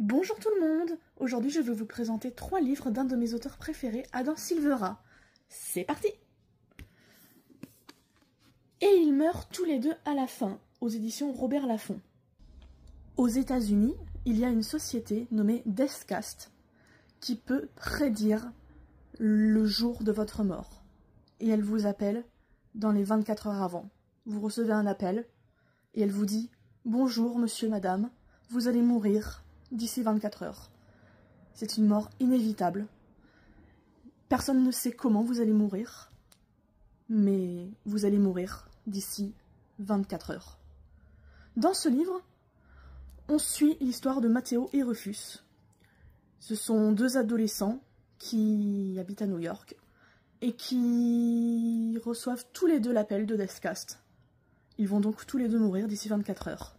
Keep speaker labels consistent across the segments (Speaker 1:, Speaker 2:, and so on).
Speaker 1: Bonjour tout le monde! Aujourd'hui je vais vous présenter 3 livres d'un de mes auteurs préférés, Adam Silvera. C'est parti! Et ils meurent tous les deux à la fin, aux éditions Robert Laffont. Aux États-Unis, il y a une société nommée Deathcast qui peut prédire le jour de votre mort. Et elle vous appelle dans les 24 heures avant. Vous recevez un appel et elle vous dit « Bonjour monsieur, madame, vous allez mourir d'ici 24 heures. » C'est une mort inévitable. Personne ne sait comment vous allez mourir, mais vous allez mourir d'ici 24 heures. Dans ce livre, on suit l'histoire de Matteo et Rufus. Ce sont 2 adolescents qui habitent à New York et qui reçoivent tous les 2 l'appel de Deathcast. Ils vont donc tous les 2 mourir d'ici 24 heures.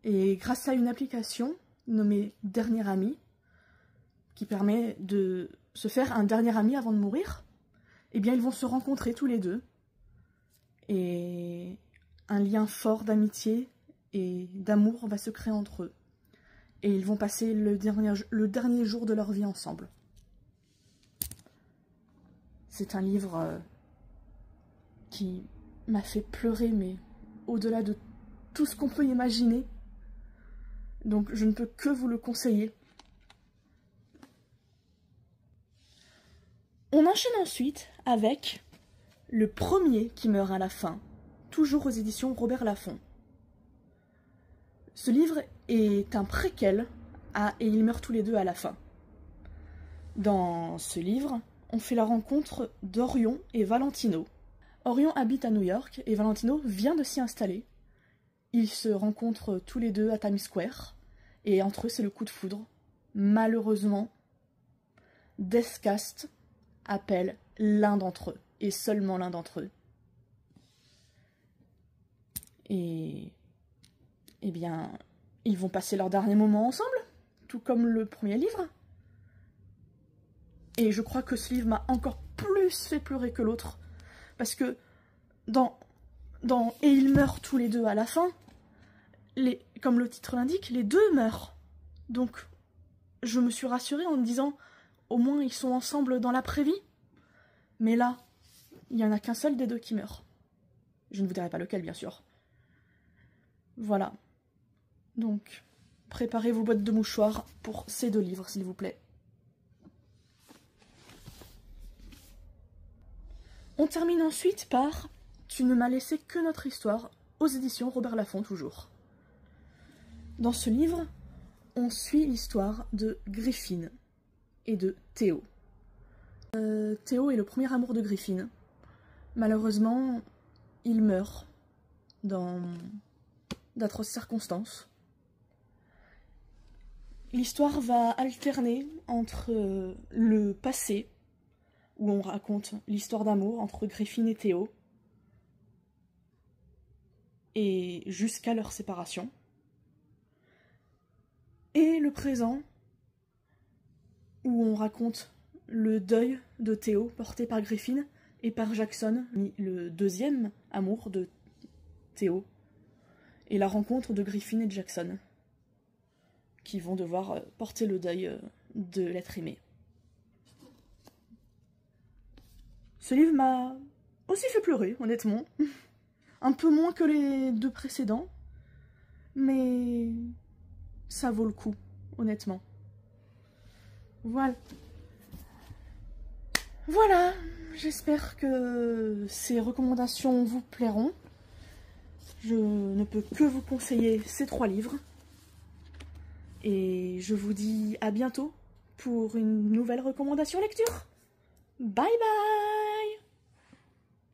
Speaker 1: Et grâce à une application nommée Dernier Ami, qui permet de se faire un dernier ami avant de mourir, eh bien ils vont se rencontrer tous les 2. Et un lien fort d'amitié et d'amour va se créer entre eux. Et ils vont passer le dernier jour de leur vie ensemble. C'est un livre qui m'a fait pleurer, mais au-delà de tout ce qu'on peut imaginer. Donc je ne peux que vous le conseiller. On enchaîne ensuite avec le premier qui meurt à la fin, toujours aux éditions Robert Laffont. Ce livre est un préquel à « Et ils meurent tous les 2 à la fin ». Dans ce livre, on fait la rencontre d'Orion et Valentino. Orion habite à New York et Valentino vient de s'y installer. Ils se rencontrent tous les 2 à Times Square et entre eux c'est le coup de foudre. Malheureusement, Deathcast appelle l'un d'entre eux, et seulement l'un d'entre eux. Et eh bien, ils vont passer leurs derniers moments ensemble, tout comme le premier livre. Et je crois que ce livre m'a encore plus fait pleurer que l'autre, parce que dans « Et ils meurent tous les 2 à la fin », comme le titre l'indique, les 2 meurent. Donc, je me suis rassurée en me disant, au moins ils sont ensemble dans l'après-vie. Mais là, il n'y en a qu'un seul des 2 qui meurt. Je ne vous dirai pas lequel, bien sûr. Voilà. Donc, préparez vos boîtes de mouchoirs pour ces 2 livres, s'il vous plaît. On termine ensuite par « Tu ne m'as laissé que notre histoire » aux éditions Robert Laffont, toujours. Dans ce livre, on suit l'histoire de Griffin et de Théo. Théo est le premier amour de Griffin. Malheureusement, il meurt dans d'atroces circonstances. L'histoire va alterner entre le passé, où on raconte l'histoire d'amour entre Griffin et Théo, et jusqu'à leur séparation, et le présent, où on raconte le deuil de Théo porté par Griffin et par Jackson, le 2e amour de Théo, et la rencontre de Griffin et de Jackson, qui vont devoir porter le deuil de l'être aimé. Ce livre m'a aussi fait pleurer, honnêtement. Un peu moins que les 2 précédents, mais ça vaut le coup, honnêtement. Voilà. Voilà, j'espère que ces recommandations vous plairont. Je ne peux que vous conseiller ces 3 livres. Et je vous dis à bientôt pour une nouvelle recommandation lecture. Bye bye!